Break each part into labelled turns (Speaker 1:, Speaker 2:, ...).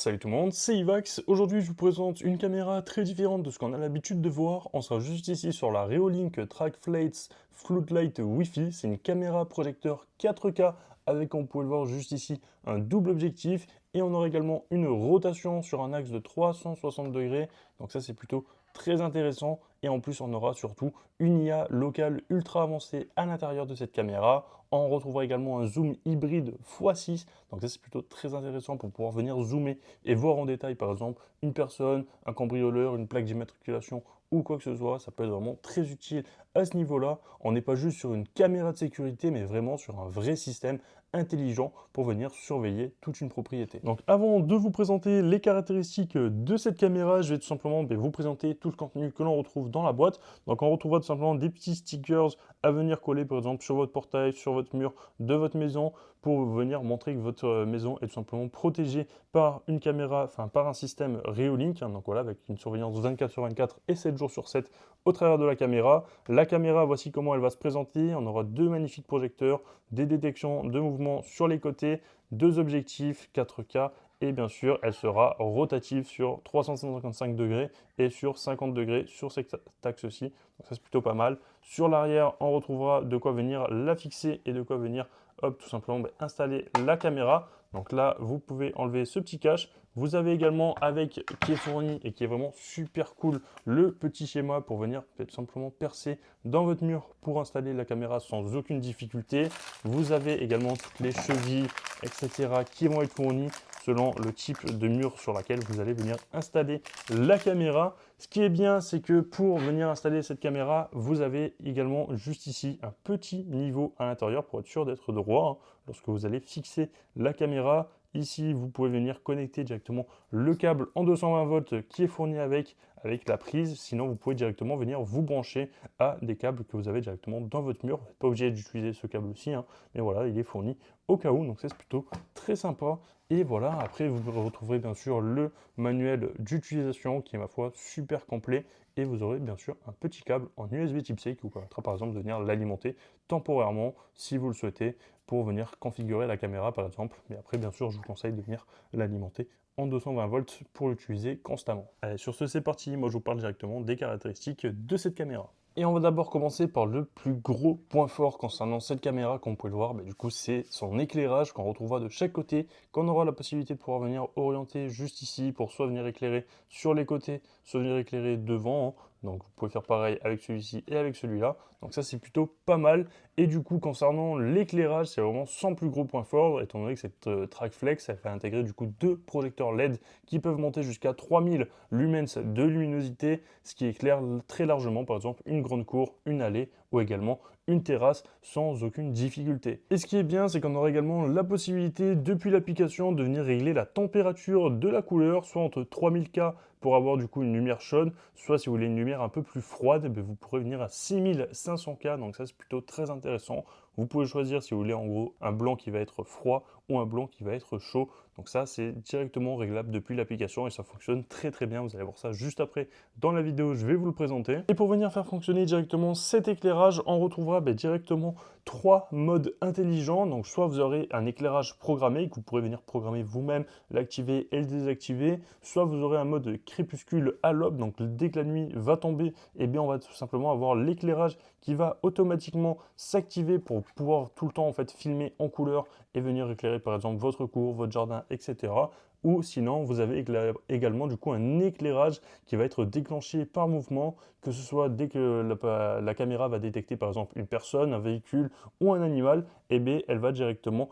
Speaker 1: Salut tout le monde, c'est Ivax. Aujourd'hui, je vous présente une caméra très différente de ce qu'on a l'habitude de voir. On sera juste ici sur la Reolink Trackflights Floodlight Wi-Fi. C'est une caméra projecteur 4K avec, on peut le voir juste ici, un double objectif. Et on aura également une rotation sur un axe de 360 degrés. Donc ça, c'est plutôt très intéressant. Et en plus, on aura surtout une IA locale ultra avancée à l'intérieur de cette caméra. On retrouvera également un zoom hybride x6. Donc ça, c'est plutôt très intéressant pour pouvoir venir zoomer et voir en détail, par exemple, une personne, un cambrioleur, une plaque d'immatriculation ou quoi que ce soit. Ça peut être vraiment très utile à ce niveau-là. On n'est pas juste sur une caméra de sécurité, mais vraiment sur un vrai système intelligent pour venir surveiller toute une propriété. Donc avant de vous présenter les caractéristiques de cette caméra, je vais tout simplement vous présenter tout le contenu que l'on retrouve dans la boîte. Donc on retrouvera tout simplement des petits stickers à venir coller par exemple sur votre portail, sur votre mur de votre maison pour venir montrer que votre maison est tout simplement protégée par une caméra, enfin par un système Reolink, donc voilà, avec une surveillance 24 sur 24 et 7 jours sur 7 au travers de la caméra. La caméra, voici comment elle va se présenter. On aura deux magnifiques projecteurs, des détections de mouvement sur les côtés, deux objectifs 4K et bien sûr, elle sera rotative sur 355 degrés et sur 50 degrés sur cet axe-ci. Donc ça, c'est plutôt pas mal. Sur l'arrière, on retrouvera de quoi venir la fixer et de quoi venir tout simplement installer la caméra. Donc là, vous pouvez enlever ce petit cache. Vous avez également avec qui est fourni et qui est vraiment super cool le petit schéma pour venir tout simplement percer dans votre mur pour installer la caméra sans aucune difficulté. Vous avez également toutes les chevilles, etc. qui vont être fournies selon le type de mur sur lequel vous allez venir installer la caméra. Ce qui est bien, c'est que pour venir installer cette caméra, vous avez également juste ici un petit niveau à l'intérieur pour être sûr d'être droit lorsque vous allez fixer la caméra. Ici, vous pouvez venir connecter directement le câble en 220 volts qui est fourni avec la prise. Sinon, vous pouvez directement venir vous brancher à des câbles que vous avez directement dans votre mur. Vous n'êtes pas obligé d'utiliser ce câble-ci, mais voilà, il est fourni au cas où. Donc, c'est plutôt très sympa. Et voilà, après, vous retrouverez bien sûr le manuel d'utilisation qui est, ma foi, super complet. Et vous aurez bien sûr un petit câble en USB Type-C qui vous permettra par exemple de venir l'alimenter temporairement si vous le souhaitez pour venir configurer la caméra par exemple. Mais après, bien sûr, je vous conseille de venir l'alimenter en 220 volts pour l'utiliser constamment. Allez, sur ce, c'est parti. Moi, je vous parle directement des caractéristiques de cette caméra. Et on va d'abord commencer par le plus gros point fort concernant cette caméra, comme vous pouvez le voir, du coup c'est son éclairage qu'on retrouvera de chaque côté, qu'on aura la possibilité de pouvoir venir orienter juste ici pour soit venir éclairer sur les côtés, soit venir éclairer devant. Donc vous pouvez faire pareil avec celui-ci et avec celui-là. Donc ça c'est plutôt pas mal. Et du coup concernant l'éclairage, c'est vraiment son plus gros point fort, étant donné que cette Trackflex, elle fait intégrer du coup deux projecteurs LED qui peuvent monter jusqu'à 3000 lumens de luminosité, ce qui éclaire très largement par exemple une grande cour, une allée ou également une terrasse sans aucune difficulté. Et ce qui est bien, c'est qu'on aura également la possibilité depuis l'application de venir régler la température de la couleur, soit entre 3000K pour avoir du coup une lumière chaude, soit si vous voulez une lumière un peu plus froide, vous pourrez venir à 6500K, donc ça c'est plutôt très intéressant. Vous pouvez choisir si vous voulez en gros un blanc qui va être froid ou un blanc qui va être chaud. Donc ça c'est directement réglable depuis l'application et ça fonctionne très très bien. Vous allez voir ça juste après dans la vidéo, je vais vous le présenter. Et pour venir faire fonctionner directement cet éclairage, on retrouvera directement trois modes intelligents. Donc soit vous aurez un éclairage programmé que vous pourrez venir programmer vous-même, l'activer et le désactiver. Soit vous aurez un mode crépuscule à l'aube. Donc dès que la nuit va tomber, on va tout simplement avoir l'éclairage qui va automatiquement s'activer pour pouvoir tout le temps en fait filmer en couleur et venir éclairer par exemple votre cour, votre jardin, etc. Ou sinon, vous avez également du coup un éclairage qui va être déclenché par mouvement, que ce soit dès que la caméra va détecter par exemple une personne, un véhicule ou un animal, elle va directement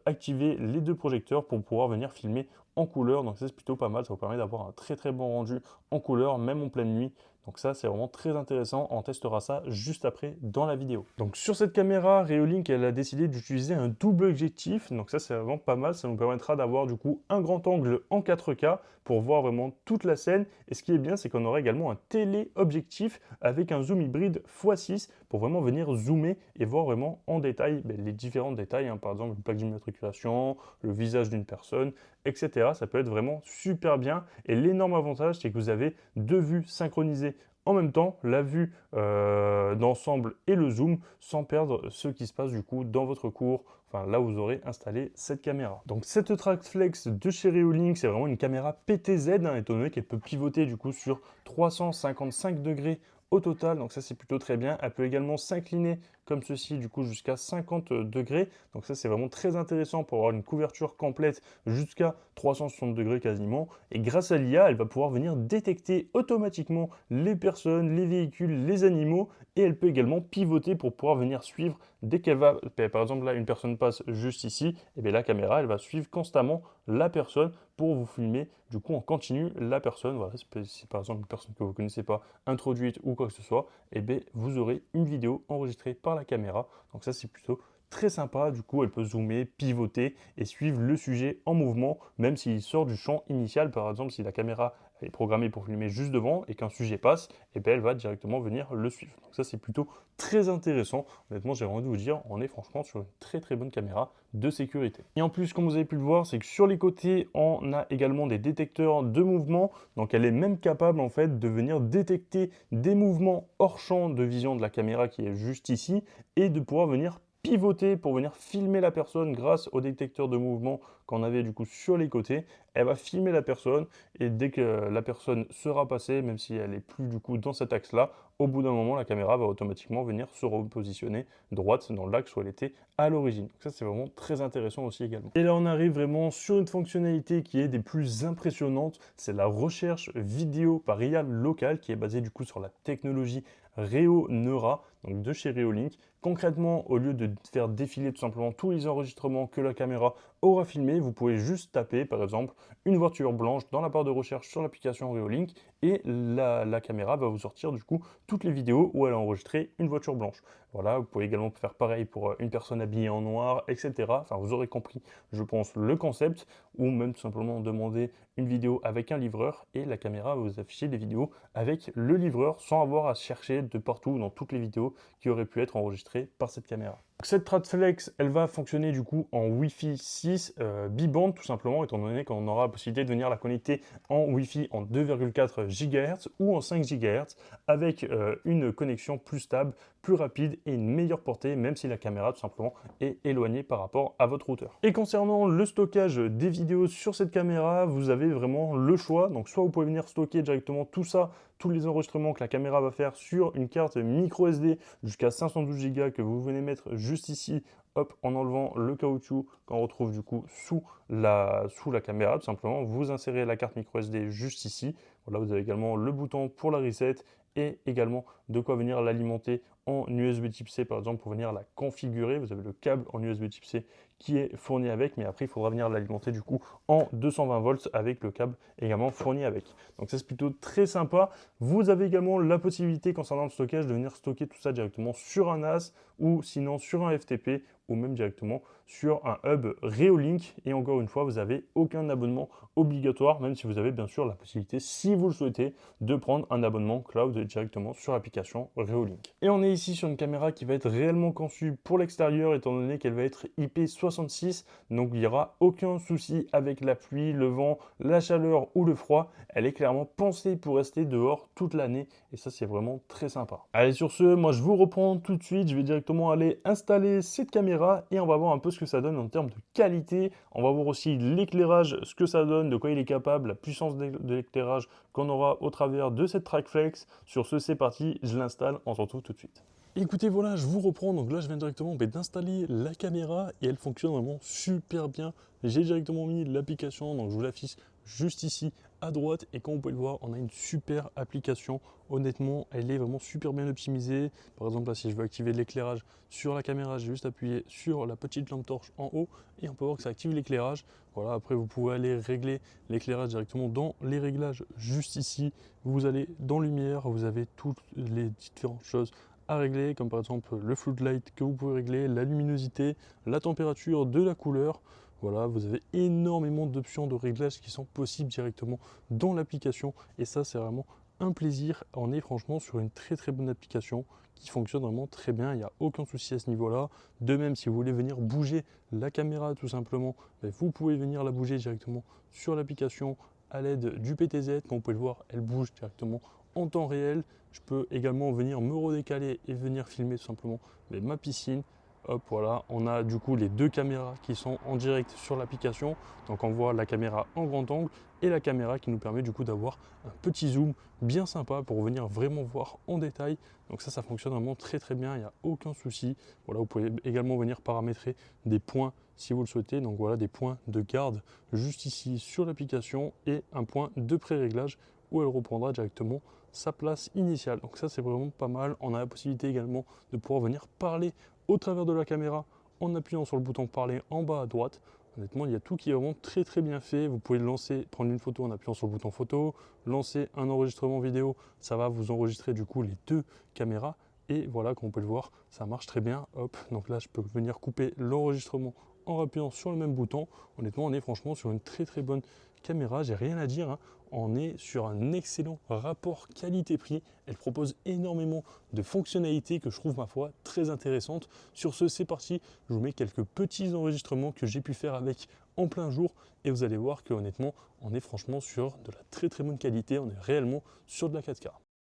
Speaker 1: activer les deux projecteurs pour pouvoir venir filmer en couleur. Donc ça c'est plutôt pas mal, ça vous permet d'avoir un très très bon rendu en couleur, même en pleine nuit. Donc ça, c'est vraiment très intéressant. On testera ça juste après dans la vidéo. Donc sur cette caméra, Reolink, elle a décidé d'utiliser un double objectif. Donc ça, c'est vraiment pas mal. Ça nous permettra d'avoir du coup un grand angle en 4K pour voir vraiment toute la scène. Et ce qui est bien, c'est qu'on aura également un téléobjectif avec un zoom hybride x6 pour vraiment venir zoomer et voir vraiment en détail les différents détails. Par exemple, une plaque d'immatriculation, le visage d'une personne, etc. etc. Ça peut être vraiment super bien. Et l'énorme avantage, c'est que vous avez deux vues synchronisées en même temps, la vue d'ensemble et le zoom, sans perdre ce qui se passe du coup dans votre cours, enfin là où vous aurez installé cette caméra. Donc cette TrackFlex de chez Reolink, c'est vraiment une caméra PTZ, hein, étant donné qu'elle peut pivoter du coup sur 355 degrés au total, donc ça c'est plutôt très bien. Elle peut également s'incliner comme ceci, du coup jusqu'à 50 degrés, donc ça c'est vraiment très intéressant pour avoir une couverture complète jusqu'à 360 degrés quasiment. Et grâce à l'IA, elle va pouvoir venir détecter automatiquement les personnes, les véhicules, les animaux, et elle peut également pivoter pour pouvoir venir suivre dès qu'elle va, par exemple là une personne passe juste ici, et bien la caméra elle va suivre constamment la personne pour vous filmer du coup en continu la personne. Voilà, si par exemple une personne que vous ne connaissez pas introduite ou quoi que ce soit, et bien vous aurez une vidéo enregistrée par la caméra. Donc ça c'est plutôt très sympa. Du coup elle peut zoomer, pivoter et suivre le sujet en mouvement, même s'il sort du champ initial. Par exemple si la caméra est programmée pour filmer juste devant et qu'un sujet passe, et bien elle va directement venir le suivre. Donc ça c'est plutôt très intéressant. Honnêtement j'ai envie de vous dire, on est franchement sur une très bonne caméra de sécurité. Et en plus, comme vous avez pu le voir, c'est que sur les côtés, on a également des détecteurs de mouvement. Donc elle est même capable en fait de venir détecter des mouvements hors champ de vision de la caméra qui est juste ici et de pouvoir venir pivoter pour venir filmer la personne grâce au détecteur de mouvement qu'on avait du coup sur les côtés. Elle va filmer la personne et dès que la personne sera passée, même si elle n'est plus du coup dans cet axe-là, au bout d'un moment, la caméra va automatiquement venir se repositionner droite dans l'axe où elle était à l'origine. Donc ça, c'est vraiment très intéressant aussi également. Et là, on arrive vraiment sur une fonctionnalité qui est des plus impressionnantes. C'est la recherche vidéo par IA locale qui est basée du coup sur la technologie Reo-Neura, donc de chez Reolink. Concrètement, au lieu de faire défiler tout simplement tous les enregistrements que la caméra aura filmés, vous pouvez juste taper par exemple une voiture blanche dans la barre de recherche sur l'application Reolink et la caméra va vous sortir du coup toutes les vidéos où elle a enregistré une voiture blanche. Voilà, vous pouvez également faire pareil pour une personne habillée en noir, etc. Enfin, vous aurez compris, je pense, le concept, ou même tout simplement demander une vidéo avec un livreur et la caméra va vous afficher des vidéos avec le livreur sans avoir à chercher de partout dans toutes les vidéos qui auraient pu être enregistrées par cette caméra. Cette TrackFlex, elle va fonctionner du coup en Wi-Fi 6 bi-band tout simplement, étant donné qu'on aura la possibilité de venir la connecter en Wi-Fi en 2,4 GHz ou en 5 GHz avec une connexion plus stable, plus rapide et une meilleure portée, même si la caméra tout simplement est éloignée par rapport à votre routeur. Et concernant le stockage des vidéos sur cette caméra, vous avez vraiment le choix. Donc soit vous pouvez venir stocker directement tout ça, tous les enregistrements que la caméra va faire sur une carte micro SD jusqu'à 512 Go que vous venez mettre juste ici, hop, en enlevant le caoutchouc qu'on retrouve du coup sous la caméra, tout simplement. Vous insérez la carte micro SD juste ici. Voilà, vous avez également le bouton pour la reset et également de quoi venir l'alimenter en USB type C par exemple pour venir la configurer. Vous avez le câble en USB type C qui est fourni avec, mais après il faudra venir l'alimenter du coup en 220 volts avec le câble également fourni avec. Donc ça c'est plutôt très sympa. Vous avez également la possibilité concernant le stockage de venir stocker tout ça directement sur un NAS ou sinon sur un FTP ou même directement sur un hub Reolink. Et encore une fois, vous n'avez aucun abonnement obligatoire, même si vous avez bien sûr la possibilité, si vous le souhaitez, de prendre un abonnement cloud directement sur l'application Reolink. Et on est ici sur une caméra qui va être réellement conçue pour l'extérieur, étant donné qu'elle va être IP66, donc il n'y aura aucun souci avec la pluie, le vent, la chaleur ou le froid. Elle est clairement pensée pour rester dehors toute l'année, et ça c'est vraiment très sympa. Allez, sur ce, moi je vous reprends tout de suite, je vais directement aller installer cette caméra et on va voir un peu ce que ça donne en termes de qualité. On va voir aussi l'éclairage, ce que ça donne, de quoi il est capable, la puissance de l'éclairage qu'on aura au travers de cette TrackFlex. Sur ce, c'est parti, je l'installe, on se retrouve tout de suite. Écoutez, voilà, je vous reprends. Donc là, je viens directement d'installer la caméra et elle fonctionne vraiment super bien. J'ai directement mis l'application, donc je vous l'affiche juste ici à droite. Et comme vous pouvez le voir, on a une super application. Honnêtement, elle est vraiment super bien optimisée. Par exemple, là, si je veux activer l'éclairage sur la caméra, j'ai juste appuyé sur la petite lampe torche en haut et on peut voir que ça active l'éclairage. Voilà, après, vous pouvez aller régler l'éclairage directement dans les réglages juste ici. Vous allez dans lumière, vous avez toutes les différentes choses à régler, comme par exemple le floodlight que vous pouvez régler, la luminosité, la température de la couleur. Voilà, vous avez énormément d'options de réglage qui sont possibles directement dans l'application et ça c'est vraiment un plaisir. On est franchement sur une très très bonne application qui fonctionne vraiment très bien, il n'y a aucun souci à ce niveau-là. De même, si vous voulez venir bouger la caméra tout simplement, vous pouvez venir la bouger directement sur l'application à l'aide du PTZ. Comme vous pouvez le voir, elle bouge directement en temps réel. Je peux également venir me redécaler et venir filmer tout simplement ma piscine. Hop, voilà, on a du coup les deux caméras qui sont en direct sur l'application. Donc on voit la caméra en grand angle et la caméra qui nous permet du coup d'avoir un petit zoom bien sympa pour venir vraiment voir en détail. Donc ça fonctionne vraiment très très bien, il n'y a aucun souci. Voilà, vous pouvez également venir paramétrer des points si vous le souhaitez. Donc voilà, des points de garde juste ici sur l'application et un point de pré-réglage où elle reprendra directement sa place initiale. Donc ça c'est vraiment pas mal. On a la possibilité également de pouvoir venir parler au travers de la caméra en appuyant sur le bouton parler en bas à droite. Honnêtement, il y a tout qui est vraiment très très bien fait. Vous pouvez lancer, prendre une photo en appuyant sur le bouton photo, lancer un enregistrement vidéo, ça va vous enregistrer du coup les deux caméras. Et voilà, comme on peut le voir, ça marche très bien. Hop, donc là je peux venir couper l'enregistrement en appuyant sur le même bouton. Honnêtement, on est franchement sur une très très bonne caméra, j'ai rien à dire, hein. On est sur un excellent rapport qualité-prix. Elle propose énormément de fonctionnalités que je trouve ma foi très intéressantes. Sur ce, c'est parti. Je vous mets quelques petits enregistrements que j'ai pu faire avec en plein jour et vous allez voir que honnêtement, on est franchement sur de la très très bonne qualité. On est réellement sur de la 4K.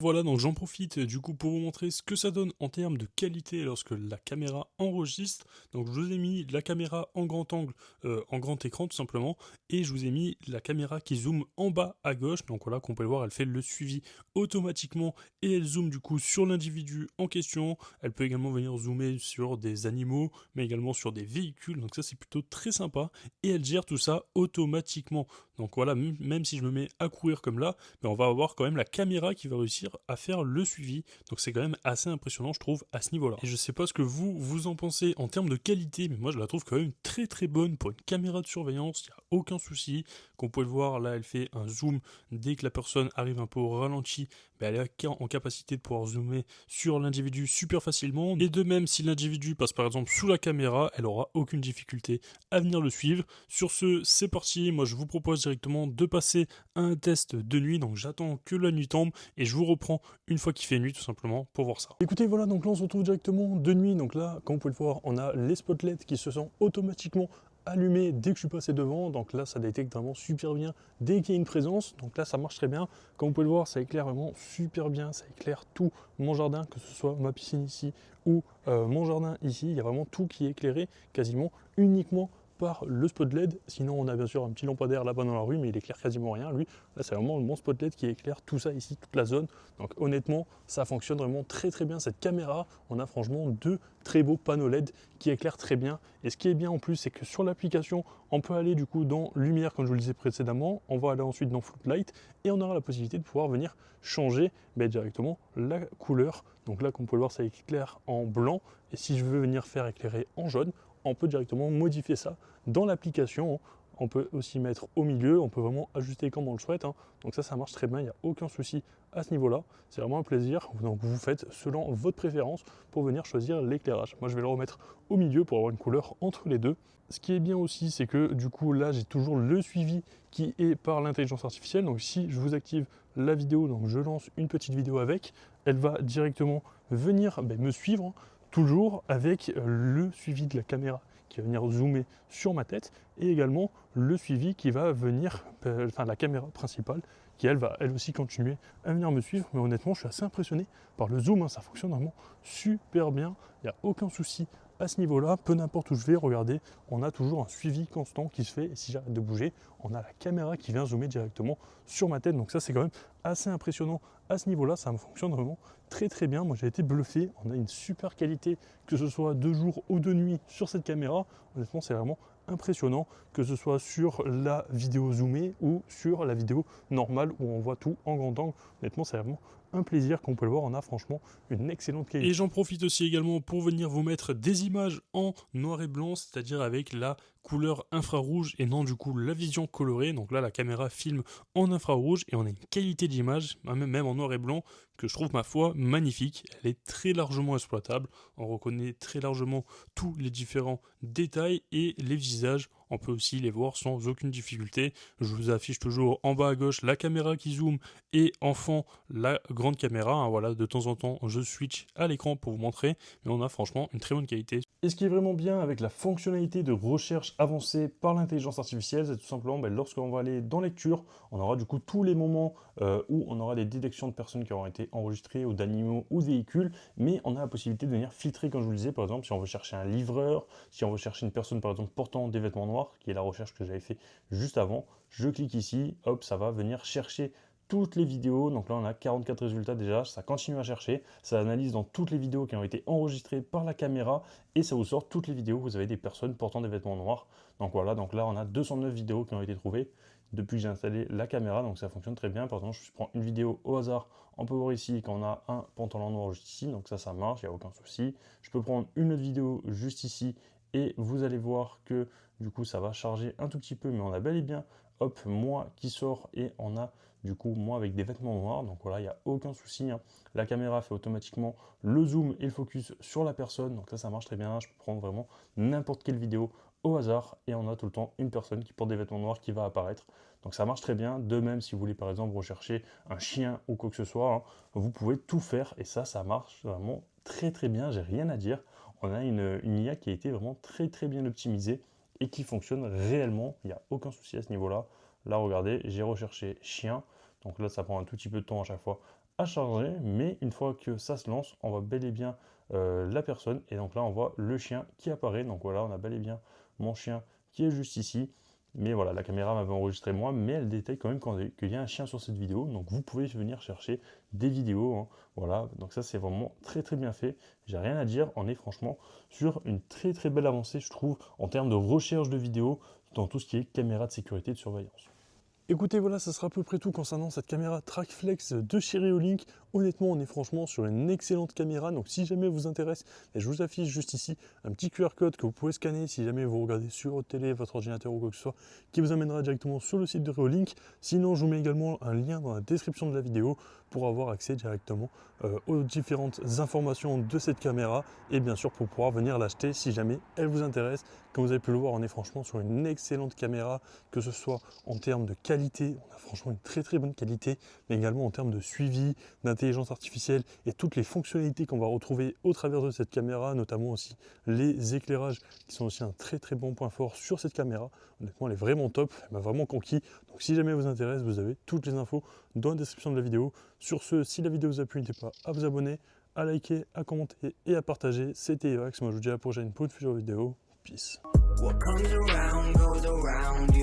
Speaker 1: Voilà, donc j'en profite du coup pour vous montrer ce que ça donne en termes de qualité lorsque la caméra enregistre. Donc je vous ai mis la caméra en grand angle, en grand écran tout simplement, et je vous ai mis la caméra qui zoome en bas à gauche. Donc voilà, comme on peut le voir, elle fait le suivi automatiquement et elle zoome du coup sur l'individu en question. Elle peut également venir zoomer sur des animaux, mais également sur des véhicules. Donc ça c'est plutôt très sympa et elle gère tout ça automatiquement. Donc voilà, même si je me mets à courir comme là, mais on va avoir quand même la caméra qui va réussir à faire le suivi. Donc c'est quand même assez impressionnant, je trouve, à ce niveau-là. Et je sais pas ce que vous en pensez en termes de qualité, mais moi je la trouve quand même très très bonne pour une caméra de surveillance. Il n'y a aucun souci. Comme vous pouvez le voir, là elle fait un zoom dès que la personne arrive un peu au ralenti. Elle est en capacité de pouvoir zoomer sur l'individu super facilement. Et de même, si l'individu passe par exemple sous la caméra, elle aura aucune difficulté à venir le suivre. Sur ce, c'est parti. Moi je vous propose directement de passer à un test de nuit. Donc j'attends que la nuit tombe et je vous reprends une fois qu'il fait nuit tout simplement pour voir ça. Écoutez, voilà, donc là on se retrouve directement de nuit. Donc là, comme vous pouvez le voir, on a les spotlights qui se sont automatiquement allumé dès que je suis passé devant. Donc là ça détecte vraiment super bien dès qu'il y a une présence. Donc là ça marche très bien. Comme vous pouvez le voir, ça éclaire vraiment super bien. Ça éclaire tout mon jardin, que ce soit ma piscine ici ou mon jardin ici. Il y a vraiment tout qui est éclairé quasiment uniquement par le spot LED. Sinon on a bien sûr un petit lampadaire là-bas dans la rue, mais il éclaire quasiment rien lui. Là c'est vraiment mon spot LED qui éclaire tout ça ici, toute la zone. Donc honnêtement ça fonctionne vraiment très très bien cette caméra. On a franchement deux très beaux panneaux LED qui éclairent très bien. Et ce qui est bien en plus, c'est que sur l'application, on peut aller du coup dans lumière, comme je vous le disais précédemment. On va aller ensuite dans Floodlight et on aura la possibilité de pouvoir venir changer directement la couleur. Donc là, comme vous pouvez le voir, ça éclaire en blanc. Et si je veux venir faire éclairer en jaune, on peut directement modifier ça dans l'application. On peut aussi mettre au milieu, on peut vraiment ajuster comme on le souhaite. Donc ça marche très bien, il n'y a aucun souci à ce niveau-là. C'est vraiment un plaisir. Donc vous faites selon votre préférence pour venir choisir l'éclairage. Moi je vais le remettre au milieu pour avoir une couleur entre les deux. Ce qui est bien aussi, c'est que du coup là j'ai toujours le suivi qui est par l'intelligence artificielle. Donc si je vous active la vidéo, donc je lance une petite vidéo avec, elle va directement venir me suivre, toujours avec le suivi de la caméra qui va venir zoomer sur ma tête et également le suivi qui va venir, la caméra principale qui elle va elle aussi continuer à venir me suivre. Mais honnêtement je suis assez impressionné par le zoom, ça fonctionne vraiment super bien, il n'y a aucun souci à ce niveau-là, peu n'importe où je vais, regardez, on a toujours un suivi constant qui se fait et si j'arrête de bouger, on a la caméra qui vient zoomer directement sur ma tête. Donc ça c'est quand même assez impressionnant à ce niveau-là, ça fonctionne vraiment très très bien. Moi j'ai été bluffé, on a une super qualité, que ce soit de jour ou de nuit sur cette caméra. Honnêtement c'est vraiment impressionnant, que ce soit sur la vidéo zoomée ou sur la vidéo normale où on voit tout en grand angle. Honnêtement c'est vraiment un plaisir, qu'on peut le voir, on a franchement une excellente qualité. Et j'en profite aussi également pour venir vous mettre des images en noir et blanc, c'est-à-dire avec la couleur infrarouge et non du coup la vision colorée. Donc là la caméra filme en infrarouge et on a une qualité d'image, même en noir et blanc, que je trouve ma foi magnifique. Elle est très largement exploitable, on reconnaît très largement tous les différents détails et les visages on peut aussi les voir sans aucune difficulté. Je vous affiche toujours en bas à gauche la caméra qui zoome et en fond la grande caméra, hein. Voilà, de temps en temps je switch à l'écran pour vous montrer, mais on a franchement une très bonne qualité. Et ce qui est vraiment bien avec la fonctionnalité de recherche avancée par l'intelligence artificielle, c'est tout simplement lorsqu'on va aller dans lecture, on aura du coup tous les moments où on aura des détections de personnes qui auront été enregistrées ou d'animaux ou de véhicules, mais on a la possibilité de venir filtrer, comme je vous le disais, par exemple si on veut chercher un livreur, si on veut chercher une personne par exemple portant des vêtements noirs, qui est la recherche que j'avais fait juste avant, je clique ici, hop, ça va venir chercher toutes les vidéos. Donc là on a 44 résultats déjà, ça continue à chercher, ça analyse dans toutes les vidéos qui ont été enregistrées par la caméra et ça vous sort toutes les vidéos où vous avez des personnes portant des vêtements noirs. Donc voilà, donc là on a 209 vidéos qui ont été trouvées depuis que j'ai installé la caméra, donc ça fonctionne très bien. Par exemple, je prends une vidéo au hasard, on peut voir ici qu'on a un pantalon noir juste ici, donc ça marche, il n'y a aucun souci. Je peux prendre une autre vidéo juste ici et vous allez voir que du coup ça va charger un tout petit peu, mais on a bel et bien, hop, moi qui sort et on a du coup moi avec des vêtements noirs, donc voilà, il n'y a aucun souci, hein. La caméra fait automatiquement le zoom et le focus sur la personne, donc ça marche très bien. Je peux prendre vraiment n'importe quelle vidéo au hasard et on a tout le temps une personne qui porte des vêtements noirs qui va apparaître, donc ça marche très bien. De même, si vous voulez par exemple rechercher un chien ou quoi que ce soit, hein, vous pouvez tout faire et ça marche vraiment très très bien, j'ai rien à dire. On a une IA qui a été vraiment très très bien optimisée et qui fonctionne réellement, il n'y a aucun souci à ce niveau-là. Là, regardez, j'ai recherché chien, donc là, ça prend un tout petit peu de temps à chaque fois à charger, mais une fois que ça se lance, on voit bel et bien la personne, et donc là, on voit le chien qui apparaît. Donc voilà, on a bel et bien mon chien qui est juste ici. Mais voilà, la caméra m'avait enregistré moi, mais elle détecte quand même qu'il y a un chien sur cette vidéo. Donc vous pouvez venir chercher des vidéos, hein. Voilà, donc ça c'est vraiment très très bien fait. J'ai rien à dire, on est franchement sur une très très belle avancée, je trouve, en termes de recherche de vidéos dans tout ce qui est caméra de sécurité et de surveillance. Écoutez, voilà, ça sera à peu près tout concernant cette caméra TrackFlex de chez Reolink. Honnêtement, on est franchement sur une excellente caméra, donc si jamais vous intéresse, je vous affiche juste ici un petit QR code que vous pouvez scanner si jamais vous regardez sur votre télé, votre ordinateur ou quoi que ce soit, qui vous amènera directement sur le site de Reolink. Sinon, je vous mets également un lien dans la description de la vidéo pour avoir accès directement aux différentes informations de cette caméra et bien sûr pour pouvoir venir l'acheter si jamais elle vous intéresse. Comme vous avez pu le voir, on est franchement sur une excellente caméra, que ce soit en termes de qualité, on a franchement une très très bonne qualité, mais également en termes de suivi, d'intelligence artificielle et toutes les fonctionnalités qu'on va retrouver au travers de cette caméra, notamment aussi les éclairages qui sont aussi un très très bon point fort sur cette caméra. Honnêtement, elle est vraiment top, elle m'a vraiment conquis. Donc si jamais vous intéresse, vous avez toutes les infos dans la description de la vidéo. Sur ce, si la vidéo vous a plu, n'hésitez pas à vous abonner, à liker, à commenter et à partager. C'était Evax, moi je vous dis à la prochaine pour une future vidéo. Peace. What comes around goes around.